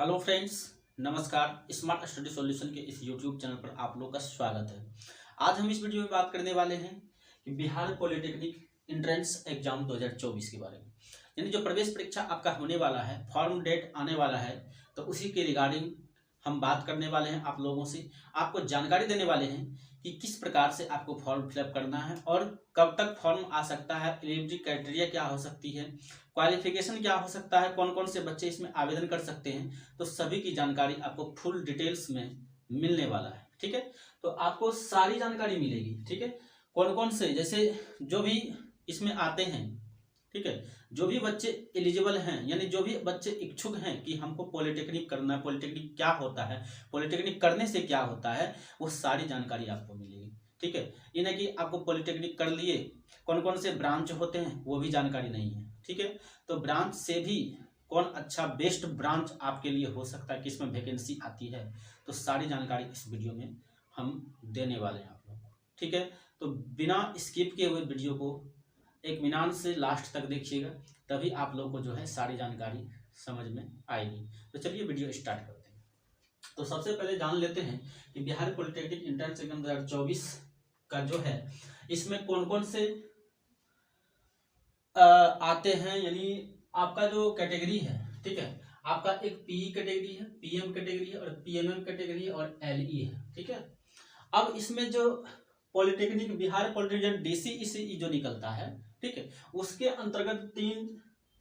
Hello friends, नमस्कार। Smart study solution के इस यूट्यूब चैनल पर आप लोग का स्वागत है। आज हम इस वीडियो में बात करने वाले हैं कि बिहार पॉलिटेक्निक एंट्रेंस एग्जाम 2024 के बारे में, यानी जो प्रवेश परीक्षा आपका होने वाला है, फॉर्म डेट आने वाला है, तो उसी के रिगार्डिंग हम बात करने वाले हैं। आप लोगों से आपको जानकारी देने वाले हैं कि किस प्रकार से आपको फॉर्म फिलअप करना है और कब तक फॉर्म आ सकता है, एलिजिबिलिटी क्राइटेरिया क्या हो सकती है, क्वालिफिकेशन क्या हो सकता है, कौन कौन से बच्चे इसमें आवेदन कर सकते हैं। तो सभी की जानकारी आपको फुल डिटेल्स में मिलने वाला है। ठीक है, तो आपको सारी जानकारी मिलेगी। ठीक है, कौन कौन से, जैसे जो भी इसमें आते हैं, ठीक है, जो भी बच्चे एलिजिबल हैं, यानी जो भी बच्चे इच्छुक हैं कि हमको पॉलिटेक्निक करना है, पॉलिटेक्निक क्या होता है, पॉलिटेक्निक करने से क्या होता है, वो सारी जानकारी आपको मिलेगी। ठीक है, ये नहीं कि आपको पॉलिटेक्निक कर लिए, कौन कौन से ब्रांच होते हैं वो भी जानकारी नहीं है। ठीक है, तो ब्रांच से भी कौन अच्छा बेस्ट ब्रांच आपके लिए हो सकता है, किसमें वैकेंसी आती है, तो सारी जानकारी इस वीडियो में हम देने वाले हैं आप लोगों को। ठीक है, तो बिना स्किप किए हुए वीडियो को इत्मीनान से लास्ट तक देखिएगा, तभी आप लोग को जो है सारी जानकारी समझ में आएगी। तो चलिए वीडियो स्टार्ट करते हैं। तो सबसे पहले जान लेते हैं कि बिहार पॉलिटेक्निक एंट्रेंस एग्जाम 2024 का जो है, इसमें कौन कौन से आते हैं, यानी आपका जो कैटेगरी है। ठीक है, आपका एक पीई कैटेगरी है, पीएम कैटेगरी है और पीएमएम कैटेगरी है और एलई है। ठीक है, अब इसमें जो पॉलिटेक्निक बिहार पॉलिटेक्निक डीसीई जो निकलता है, ठीक है, उसके अंतर्गत 3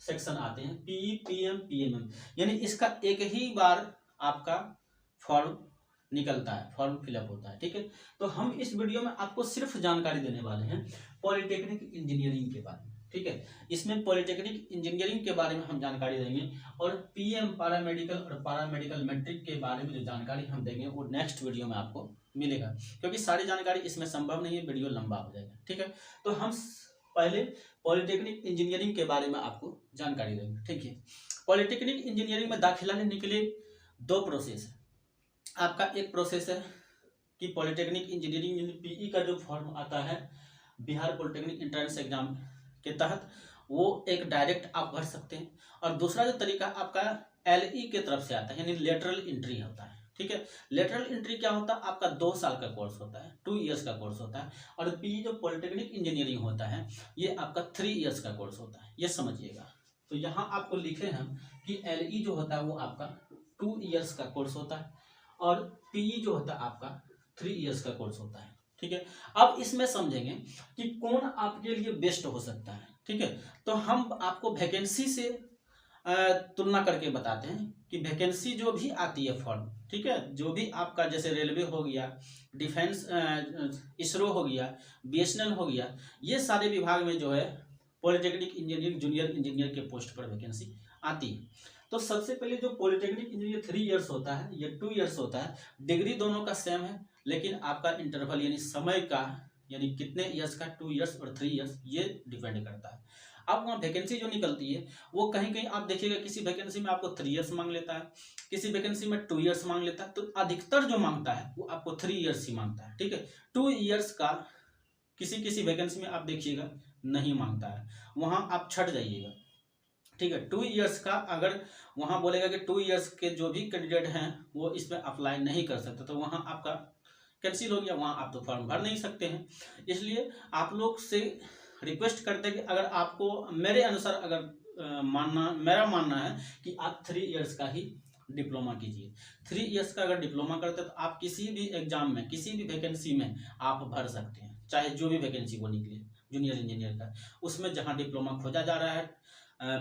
सेक्शन आते हैं, पीई पीएम पीएमएम, यानी इसका एक ही बार आपका फॉर्म निकलता है, फॉर्म फिलअप होता है। ठीक है, तो हम इस वीडियो में आपको सिर्फ जानकारी देने वाले हैं पॉलिटेक्निक इंजीनियरिंग के बारे में। ठीक है, इसमें पॉलिटेक्निक इंजीनियरिंग के बारे में हम जानकारी देंगे और पीएम पैरामेडिकल और पैरामेडिकल मैट्रिक के बारे में जो जानकारी हम देंगे वो नेक्स्ट वीडियो में आपको मिलेगा, क्योंकि सारी जानकारी इसमें संभव नहीं है, वीडियो लंबा हो जाएगा। ठीक है, तो हम पहले पॉलिटेक्निक इंजीनियरिंग के बारे में आपको जानकारी देंगे। ठीक है, पॉलिटेक्निक इंजीनियरिंग में दाखिला लेने के लिए 2 प्रोसेस है। आपका एक प्रोसेस है कि पॉलिटेक्निक इंजीनियरिंग पीई का जो फॉर्म आता है बिहार पॉलिटेक्निक एंट्रेंस एग्जाम के तहत, वो एक डायरेक्ट आप भर सकते हैं, और दूसरा जो तरीका आपका एलई के तरफ से आता है, यानी लेटरल एंट्री होता है। ठीक है, लेटरल एंट्री क्या होता है, आपका 2 साल का कोर्स होता है, 2 इयर्स का कोर्स होता है, और पीई जो पॉलिटेक्निक इंजीनियरिंग होता है ये आपका 3 इयर्स का कोर्स होता है, ये समझिएगा। तो यहाँ आपको लिखे हम कि एलई जो होता है वो आपका 2 इयर्स का कोर्स होता है और पीई जो होता है आपका 3 इयर्स का कोर्स होता है। ठीक है, अब इसमें समझेंगे कि कौन आपके लिए बेस्ट हो सकता है। ठीक है, तो हम आपको वैकेंसी से तुलना करके बताते हैं कि वैकेंसी जो भी आती है फॉर्म, ठीक है, जो भी आपका जैसे रेलवे हो गया, डिफेंस, इसरो हो गया, बीएसएनएल हो गया, ये सारे विभाग में जो है पॉलिटेक्निक इंजीनियरिंग जूनियर इंजीनियर के पोस्ट पर वैकेंसी आती है। तो सबसे पहले जो पॉलिटेक्निक इंजीनियर 3 इयर्स होता है, ये 2 इयर्स होता है, डिग्री दोनों का सेम है, लेकिन आपका इंटरवल यानी समय का, यानी कितने इयर्स का, 2 इयर्स और 3 इयर्स, ये डिपेंड करता है। अब वहाँ वैकेंसी जो निकलती है वो कहीं कहीं आप देखिएगा, किसी वैकेंसी में आपको 3 इयर्स मांग लेता है, किसी वैकेंसी में 2 इयर्स मांग लेता है, तो अधिकतर जो मांगता है वो आपको 3 इयर्स ही मांगता है। ठीक है, 2 इयर्स का किसी किसी वैकेंसी में आप देखिएगा नहीं मांगता है, वहाँ आप छट जाइएगा। ठीक है, 2 इयर्स का अगर वहाँ बोलेगा कि 2 इयर्स के जो भी कैंडिडेट हैं वो इस पर अप्लाई नहीं कर सकते, तो वहाँ आपका कैंसिल हो गया, वहाँ आप तो फॉर्म भर नहीं सकते हैं। इसलिए आप लोग से रिक्वेस्ट करते हैं कि अगर आपको मेरे अनुसार अगर मेरा मानना है कि आप 3 इयर्स का ही डिप्लोमा कीजिए। 3 इयर्स का अगर डिप्लोमा करते हैं तो आप किसी भी एग्जाम में, किसी भी वैकेंसी में आप भर सकते हैं, चाहे जो भी वैकेंसी वो निकले जूनियर इंजीनियर का, उसमें जहाँ डिप्लोमा खोजा जा रहा है,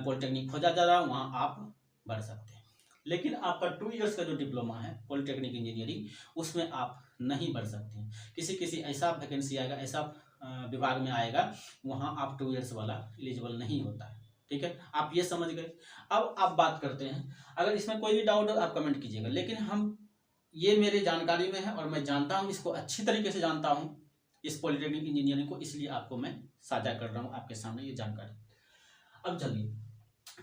पॉलिटेक्निक खोजा जा रहा है, वहाँ आप भर सकते हैं। लेकिन आपका 2 इयर्स का जो डिप्लोमा है पॉलिटेक्निक इंजीनियरिंग, उसमें आप नहीं भर सकते हैं। किसी किसी ऐसा वैकेंसी आएगा, ऐसा विभाग में आएगा, वहाँ आप 2 इयर्स वाला एलिजिबल नहीं होता है। ठीक है, आप ये समझ गए। अब आप बात करते हैं, अगर इसमें कोई भी डाउट हो आप कमेंट कीजिएगा, लेकिन हम ये मेरे जानकारी में है और मैं जानता हूँ, इसको अच्छी तरीके से जानता हूँ इस पॉलिटेक्निक इंजीनियरिंग को, इसलिए आपको मैं साझा कर रहा हूँ आपके सामने ये जानकारी। अब चलिए,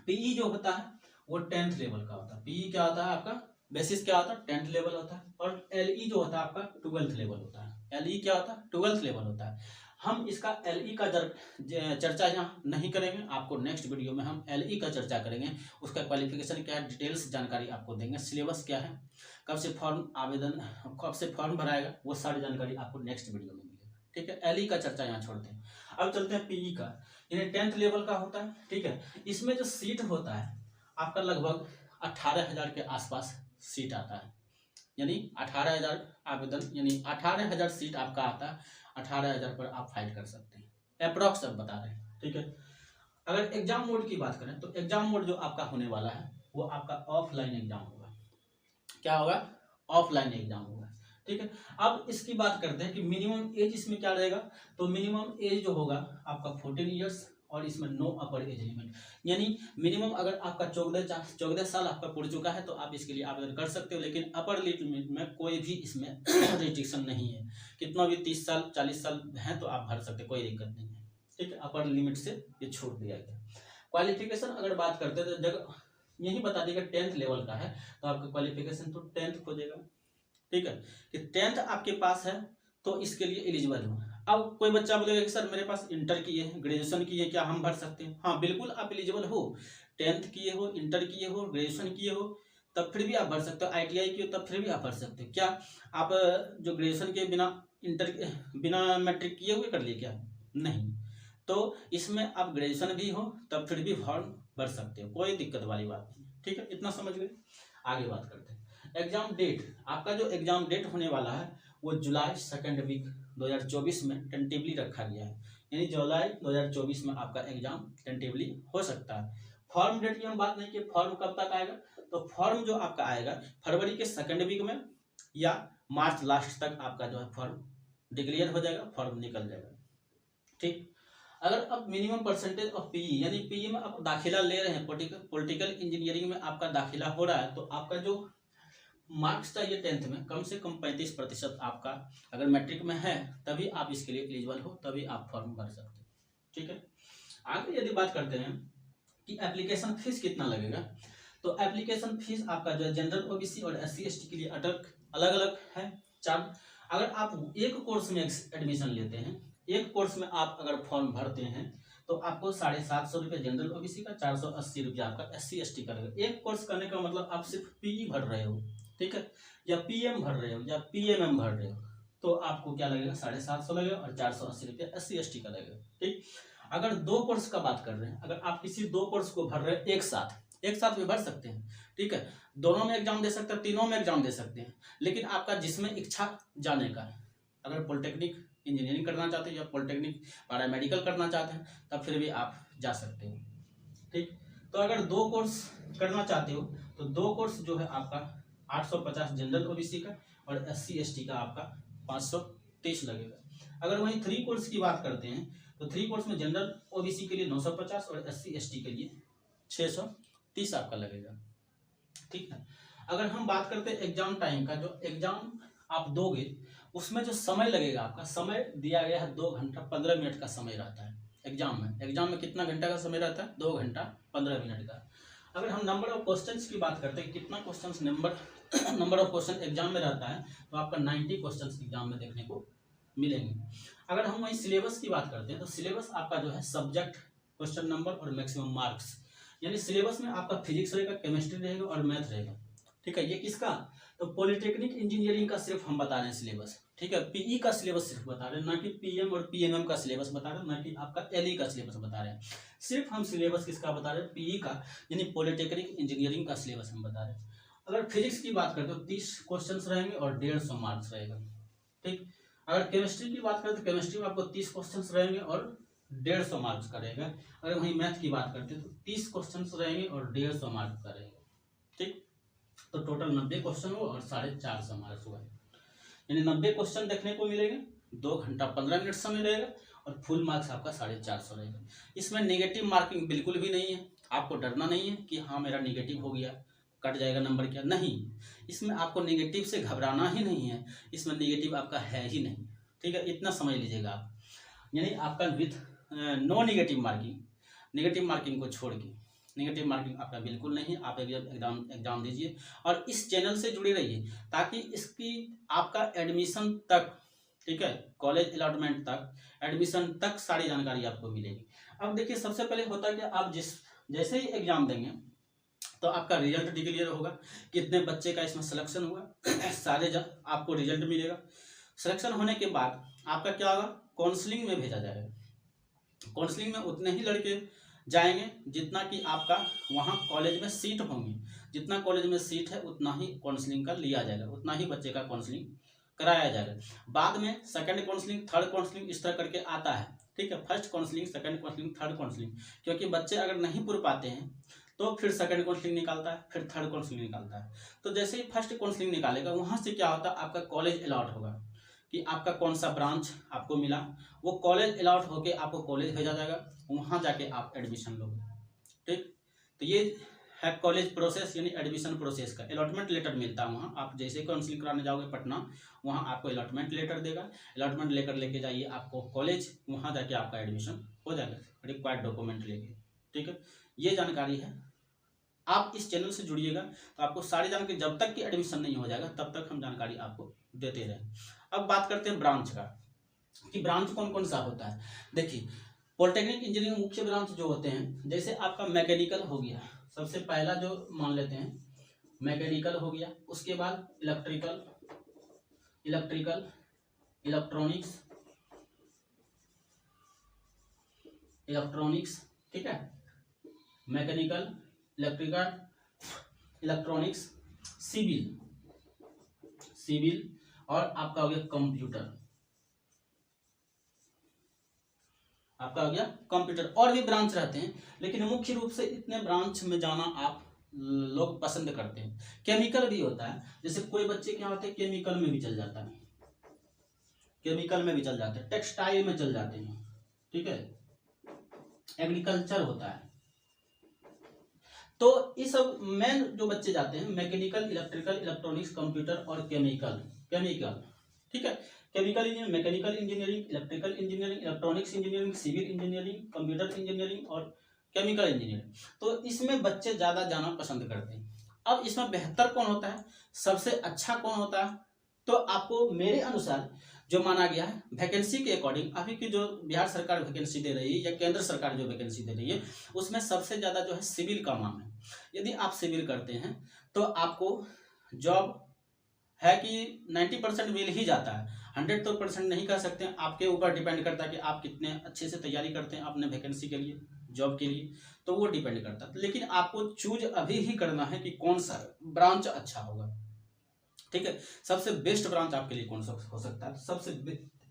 पीई जो होता है वो 10th लेवल का होता है। पीई क्या होता है आपका, बेसिस क्या होता है, 10th लेवल होता है, और एलई जो होता है आपका 12th लेवल होता है। एलई क्या होता है, 12th लेवल होता है। हम इसका एलई का चर्चा यहाँ नहीं करेंगे, आपको नेक्स्ट वीडियो में हम एलई का चर्चा करेंगे, उसका क्वालिफिकेशन क्या है, डिटेल्स जानकारी आपको देंगे, सिलेबस क्या है, कब से फॉर्म भराएगा, वो सारी जानकारी आपको नेक्स्ट वीडियो में मिलेगा। ठीक है, एलई का चर्चा यहाँ छोड़ते हैं। अब चलते हैं पीई का, यानी 10th लेवल का होता है। ठीक है, इसमें जो सीट होता है आपका लगभग 18,000 के आसपास सीट आता है, यानी 18,000 आवेदन, यानी 18,000 सीट आपका आता है। 18,000 पर आप फाइट कर सकते हैं, अप्रॉक्स अब बता रहे हैं। ठीक है, अगर एग्जाम मोड की बात करें तो एग्जाम मोड जो आपका होने वाला है वो आपका ऑफलाइन एग्जाम होगा। क्या होगा? ऑफलाइन एग्जाम होगा। ठीक है, अब इसकी बात करते हैं कि मिनिमम एज इसमें क्या रहेगा। तो मिनिमम एज जो होगा आपका 14 ईयर्स, और इसमें नो अपर एज लिमिट, यानी मिनिमम अगर आपका 14 साल आपका पूर्ण चुका है तो आप इसके लिए आवेदन कर सकते हो, लेकिन अपर लिमिट में कोई भी इसमें रिस्ट्रिक्शन नहीं है। कितना भी 30 साल 40 साल हैं तो आप भर सकते, कोई दिक्कत नहीं है। ठीक है, अपर लिमिट से ये छूट दिया गया। क्वालिफिकेशन अगर बात करते हैं तो जगह यही बता देगा 10th लेवल का है तो आपका क्वालिफिकेशन तो 10th खोजेगा। ठीक है, कि 10th आपके पास है तो इसके लिए एलिजिबल हो। अब कोई बच्चा बोलेगा कि सर मेरे पास इंटर किए हैं, ग्रेजुएशन किए, क्या हम भर सकते हैं? हाँ बिल्कुल, आप एलिजिबल हो। 10th किए हो, इंटर किए हो, ग्रेजुएशन किए हो, तब फिर भी आप भर सकते हो। ITI किए हो तब फिर भी आप भर सकते हो। क्या आप जो ग्रेजुएशन के बिना मैट्रिक किए हुए कर लिए क्या? नहीं। तो इसमें आप ग्रेजुएशन भी हो तब फिर भी फॉर्म भर सकते हो, कोई दिक्कत वाली बात नहीं। ठीक है, इतना समझ गए। आगे बात करते हैं एग्जाम डेट। आपका जो एग्जाम डेट होने वाला है वो जुलाई 2nd वीक 2024 में टेंटिवली रखा गया है, यानी जुलाई 2024 में आपका एग्जाम टेंटिवली हो सकता है। फॉर्म डेट की हम बात नहीं की, फॉर्म कब तक आएगा, तो फॉर्म जो आपका आएगा फरवरी के 2nd वीक में या मार्च लास्ट तक आपका जो है फॉर्म डिक्लेयर हो जाएगा, फॉर्म निकल जाएगा। ठीक, अगर अब मिनिमम परसेंटेज ऑफ पीई, यानी पीई में आप दाखिला ले रहे हैं, पॉलिटिकल इंजीनियरिंग में आपका दाखिला हो रहा है, तो आपका जो मार्क्स चाहिए 10th में कम से कम 35% आपका अगर मैट्रिक में है तभी आप इसके लिए एलिजिबल हो, तभी आप फॉर्म भर सकते हैं। ठीक है, आगे यदि बात करते हैं कि एप्लीकेशन फीस कितना लगेगा, तो एप्लीकेशन फीस आपका जो है जनरल ओबीसी और SC ST के लिए अलग अलग है चार्ज। अगर आप एक कोर्स में एडमिशन लेते हैं, एक कोर्स में आप अगर फॉर्म भरते हैं तो आपको 750 रुपये जनरल ओबीसी का, 480 रुपये आपका SC ST का लगेगा। एक कोर्स करने का मतलब आप सिर्फ पीई भर रहे हो, ठीक है, या पीएम भर रहे हो या पीएमएम भर रहे हो, तो आपको क्या लगेगा 750 लगेगा और 480 रुपये SC ST का लगेगा। ठीक, अगर दो कोर्स का बात कर रहे हैं, अगर आप किसी दो कोर्स को भर रहे हैं एक साथ भी भर सकते हैं। ठीक है, दोनों में एग्जाम दे सकते हैं, तीनों में एग्जाम दे सकते हैं, लेकिन आपका जिसमें इच्छा जाने का है, अगर पॉलिटेक्निक इंजीनियरिंग करना चाहते हैं या पॉलिटेक्निक पैरामेडिकल करना चाहते हैं तब फिर भी आप जा सकते हो। ठीक, तो अगर दो कोर्स करना चाहते हो तो दो कोर्स जो है आपका 850 जनरल ओबीसी का और SC ST का आपका 530 लगेगा। अगर वहीं 3 कोर्स की बात करते हैं तो 3 कोर्स में जनरल ओबीसी के लिए 950 और SC ST के लिए 630 आपका लगेगा। ठीक है, अगर हम बात करते हैं एग्जाम टाइम का, जो एग्जाम आप दोगे उसमें जो समय लगेगा, आपका समय दिया गया है 2 घंटा 15 मिनट का समय रहता है एग्जाम में कितना घंटा का समय रहता है? 2 घंटा 15 मिनट का। अगर हम नंबर ऑफ क्वेश्चंस की बात करते हैं, कितना questions number of question exam में रहता है, तो आपका 90 क्वेश्चंस एग्जाम में देखने को मिलेंगे। अगर हम वही सिलेबस की बात करते हैं तो सिलेबस आपका जो है सब्जेक्ट, क्वेश्चन नंबर और मैक्सिमम मार्क्स, यानी सिलेबस में आपका फिजिक्स रहेगा, केमिस्ट्री रहेगा और मैथ रहेगा। ठीक है, ये किसका? तो पॉलिटेक्निक इंजीनियरिंग का सिर्फ हम बता रहे हैं सिलेबस। ठीक है, पीई का सिलेबस सिर्फ बता रहे हैं, ना कि पीएम और पीएमएम का सिलेबस बता रहे हैं, ना कि आपका एलई का सिलेबस बता रहे हैं। सिर्फ हम सिलेबस किसका बता रहे हैं? पीई का, यानी पॉलिटेक्निक इंजीनियरिंग का सिलेबस हम बता रहे हैं। अगर फिजिक्स की बात करें तो 30 क्वेश्चन रहेंगे और 150 मार्क्स रहेगा। ठीक, अगर केमिस्ट्री की बात करें तो केमिस्ट्री में आपको 30 क्वेश्चन रहेंगे और 150 मार्क्स का रहेगा। अगर वहीं मैथ की बात करते हैं तो 30 क्वेश्चन रहेंगे और 150 मार्क्स का रहेगा। ठीक, तो टोटल 90 क्वेश्चन हो और 450 मार्क्स हुआ, यानी 90 क्वेश्चन देखने को मिलेंगे, 2 घंटा 15 मिनट समय रहेगा और फुल मार्क्स आपका 450 रहेगा। इसमें नेगेटिव मार्किंग बिल्कुल भी नहीं है, आपको डरना नहीं है कि हाँ मेरा नेगेटिव हो गया कट जाएगा नंबर, क्या नहीं, इसमें आपको नेगेटिव से घबराना ही नहीं है, इसमें नेगेटिव आपका है ही नहीं। ठीक है, इतना समझ लीजिएगा आप, यानी आपका विथ नो नेगेटिव मार्किंग को छोड़ के नेगेटिव मार्किंग आपका बिल्कुल नहीं है। आप एग्जाम दीजिए और इस चैनल से जुड़े रहिए ताकि इसकी आपका एडमिशन तक, ठीक है, कॉलेज अलॉटमेंट तक, एडमिशन तक सारी जानकारी आपको मिलेगी। अब देखिए सबसे पहले होता है कि आप जैसे ही एग्जाम देंगे तो आपका रिजल्ट डिक्लेयर होगा, कितने बच्चे का इसमें सिलेक्शन हुआ सारे आपको रिजल्ट मिलेगा। सिलेक्शन होने के बाद आपका क्या होगा, काउंसलिंग में भेजा जाएगा। काउंसलिंग में उतने ही लड़के जाएंगे जितना कि आपका वहाँ कॉलेज में सीट होंगी, जितना कॉलेज में सीट है उतना ही काउंसलिंग का लिया जाएगा, उतना ही बच्चे का काउंसलिंग कराया जाएगा। बाद में सेकंड काउंसलिंग, थर्ड काउंसलिंग इस तरह करके आता है, ठीक है, first counselling, second counselling, third counselling, क्योंकि बच्चे अगर नहीं पूछ पाते हैं तो फिर सेकंड काउंसलिंग निकालता है, फिर थर्ड काउंसलिंग निकालता है। तो जैसे ही फर्स्ट काउंसलिंग निकालेगा वहाँ से क्या होता है, आपका कॉलेज अलॉट होगा कि आपका कौन सा ब्रांच आपको मिला, वो कॉलेज अलॉट होके आपको कॉलेज भेजा जाएगा, वहाँ जाके आप एडमिशन लोगे। ठीक, तो ये है कॉलेज प्रोसेस यानी एडमिशन प्रोसेस का। अलॉटमेंट लेटर मिलता है वहाँ, आप जैसे काउंसलिंग कराने जाओगे पटना, वहाँ आपको अलॉटमेंट लेटर देगा, अलॉटमेंट लेकर लेके जाइए आपको कॉलेज, वहाँ जाके आपका एडमिशन हो जाएगा रिक्वायर्ड डॉक्यूमेंट लेके। ठीक है, ये जानकारी है। आप इस चैनल से जुड़िएगा तो आपको सारी जानकारी, जब तक कि एडमिशन नहीं हो जाएगा तब तक हम जानकारी आपको देते रहें। अब बात करते हैं ब्रांच का, कि ब्रांच कौन कौन सा होता है। देखिए पॉलिटेक्निक इंजीनियरिंग मुख्य ब्रांच जो होते हैं, जैसे आपका मैकेनिकल हो गया, सबसे पहला जो मान लेते हैं मैकेनिकल हो गया, उसके बाद इलेक्ट्रिकल, इलेक्ट्रॉनिक्स, ठीक है, मैकेनिकल, इलेक्ट्रिकल, इलेक्ट्रॉनिक्स, सिविल और आपका हो गया कंप्यूटर, आपका हो गया कंप्यूटर। और भी ब्रांच रहते हैं लेकिन मुख्य रूप से इतने ब्रांच में जाना आप लोग पसंद करते हैं। केमिकल भी होता है, जैसे कोई बच्चे क्या होते हैं केमिकल में भी चल जाता है, केमिकल में भी चल जाते हैं, टेक्सटाइल में चल जाते हैं, ठीक है, एग्रीकल्चर होता है। तो ये सब मेन जो बच्चे जाते हैं मैकेनिकल, इलेक्ट्रिकल, इलेक्ट्रॉनिक्स, कंप्यूटर और केमिकल, ठीक है, chemical engineering, mechanical engineering, electrical engineering, electronics engineering, civil engineering, computer engineering और केमिकल इंजीनियरिंग। तो इसमें बच्चे ज़्यादा जाना पसंद करते हैं। अब इसमें बेहतर कौन होता है, सबसे अच्छा कौन होता है, तो आपको मेरे अनुसार जो माना गया है वैकेंसी के अकॉर्डिंग, अभी की जो बिहार सरकार वैकेंसी दे रही है या केंद्र सरकार जो वैकेंसी दे रही है उसमें सबसे ज़्यादा जो है सिविल का मांग है। यदि आप सिविल करते हैं तो आपको जॉब है कि 90% मिल ही जाता है, 100% नहीं कर सकते हैं, आपके ऊपर डिपेंड करता है कि आप कितने अच्छे से तैयारी करते हैं अपने वैकेंसी के लिए, जॉब के लिए, तो वो डिपेंड करता है। लेकिन आपको चूज अभी ही करना है कि कौन सा ब्रांच अच्छा होगा, ठीक है। सबसे बेस्ट ब्रांच आपके लिए कौन सा हो सकता है, सबसे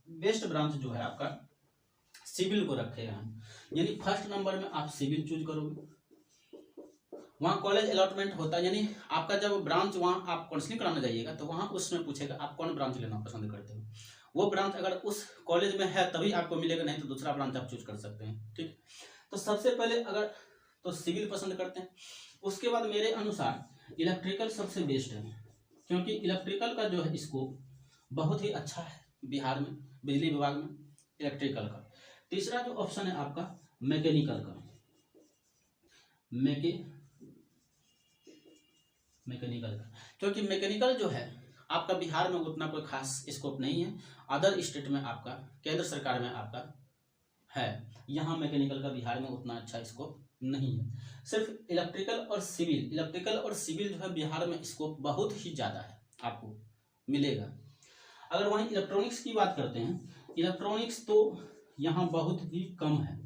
बेस्ट ब्रांच जो है आपका सिविल को रखेगा हम, यानी फर्स्ट नंबर में आप सिविल चूज करोगे। वहाँ कॉलेज अलॉटमेंट होता है, यानी आपका जब ब्रांच वहाँ आप काउंसलिंग कराने जाइएगा तो वहाँ उसमें पूछेगा आप कौन ब्रांच लेना पसंद करते हो। वो ब्रांच अगर उस कॉलेज में है तभी आपको मिलेगा, नहीं तो दूसरा ब्रांच आप चूज कर सकते हैं, ठीक। तो सबसे पहले अगर तो सिविल पसंद करते हैं, उसके बाद मेरे अनुसार इलेक्ट्रिकल सबसे बेस्ट है, क्योंकि इलेक्ट्रिकल का जो है स्कोप बहुत ही अच्छा है बिहार में, बिजली विभाग में इलेक्ट्रिकल का। तीसरा जो ऑप्शन है आपका मैकेनिकल का, मैकेनिकल का, क्योंकि मैकेनिकल जो है आपका बिहार में उतना कोई खास स्कोप नहीं है, अदर स्टेट में आपका, केंद्र सरकार में आपका है, यहाँ मैकेनिकल का बिहार में उतना अच्छा स्कोप नहीं है। सिर्फ इलेक्ट्रिकल और सिविल जो है बिहार में स्कोप बहुत ही ज़्यादा है, आपको मिलेगा। अगर वहीं इलेक्ट्रॉनिक्स की बात करते हैं, इलेक्ट्रॉनिक्स तो यहाँ बहुत ही कम है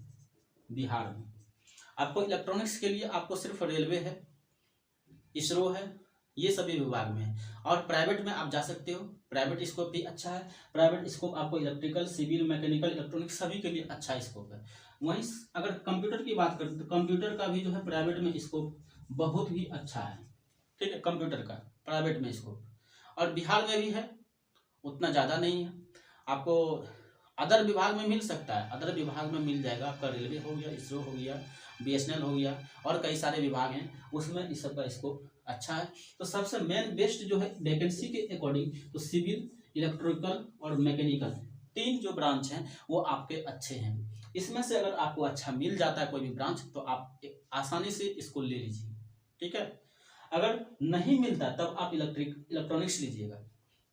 बिहार में। आपको इलेक्ट्रॉनिक्स के लिए आपको सिर्फ रेलवे है, इसरो है, ये सभी विभाग में है। और प्राइवेट में आप जा सकते हो, प्राइवेट स्कोप भी अच्छा है, प्राइवेट स्कोप आपको इलेक्ट्रिकल, सिविल, मैकेनिकल, इलेक्ट्रॉनिक्स सभी के लिए अच्छा स्कोप है। वहीं अगर कंप्यूटर की बात करें तो कंप्यूटर का भी जो है प्राइवेट में स्कोप बहुत ही अच्छा है, ठीक है, कंप्यूटर का प्राइवेट में स्कोप, और बिहार में भी है, उतना ज़्यादा नहीं है। आपको अदर विभाग में मिल सकता है, अदर विभाग में मिल जाएगा, आपका रेलवे हो गया, इसरो हो गया, BSNL हो गया, और कई सारे विभाग हैं उसमें इस सब का स्कोप अच्छा है। तो सबसे मेन बेस्ट जो है वैकेंसी के अकॉर्डिंग तो सिविल, इलेक्ट्रिकल और मैकेनिकल, तीन जो ब्रांच हैं वो आपके अच्छे हैं। इसमें से अगर आपको अच्छा मिल जाता है कोई भी ब्रांच तो आप आसानी से इसको ले लीजिए, ठीक है। अगर नहीं मिलता तब आप इलेक्ट्रॉनिक्स लीजिएगा,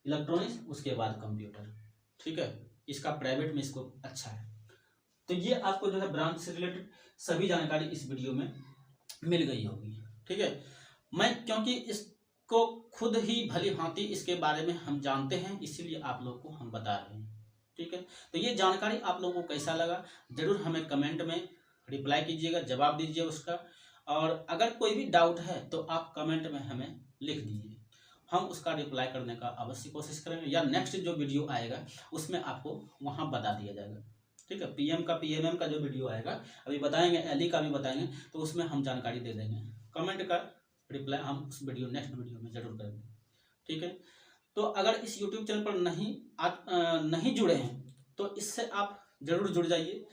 इलेक्ट्रॉनिक्स उसके बाद कंप्यूटर, ठीक है, इसका प्राइवेट में इसको अच्छा है। तो ये आपको जो है ब्रांच से रिलेटेड सभी जानकारी इस वीडियो में मिल गई होगी। ठीक है, मैं क्योंकि इसको खुद ही भली भांति इसके बारे में हम जानते हैं, इसीलिए आप लोग को हम बता रहे हैं। ठीक है, तो ये जानकारी आप लोगों को कैसा लगा जरूर हमें कमेंट में रिप्लाई कीजिएगा, जवाब दीजिए उसका। और अगर कोई भी डाउट है तो आप कमेंट में हमें लिख दीजिए, हम उसका रिप्लाई करने का अवश्य कोशिश करेंगे, या नेक्स्ट जो वीडियो आएगा उसमें आपको वहाँ बता दिया जाएगा। ठीक है, पीएम का पीएमएम का जो वीडियो आएगा अभी बताएंगे, एलई का भी बताएंगे, तो उसमें हम जानकारी दे देंगे। कमेंट का रिप्लाई हम उस वीडियो नेक्स्ट वीडियो में जरूर करेंगे। ठीक है, तो अगर इस यूट्यूब चैनल पर नहीं जुड़े हैं तो इससे आप जरूर जुड़ जाइए,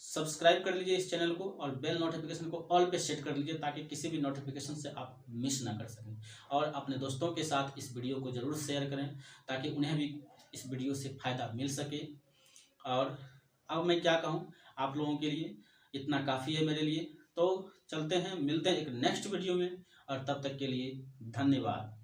सब्सक्राइब कर लीजिए इस चैनल को और बेल नोटिफिकेशन को ऑल पे सेट कर लीजिए, ताकि किसी भी नोटिफिकेशन से आप मिस ना कर सकें। और अपने दोस्तों के साथ इस वीडियो को ज़रूर शेयर करें, ताकि उन्हें भी इस वीडियो से फ़ायदा मिल सके। और अब मैं क्या कहूँ, आप लोगों के लिए इतना काफ़ी है मेरे लिए। तो चलते हैं, मिलते हैं एक नेक्स्ट वीडियो में, और तब तक के लिए धन्यवाद।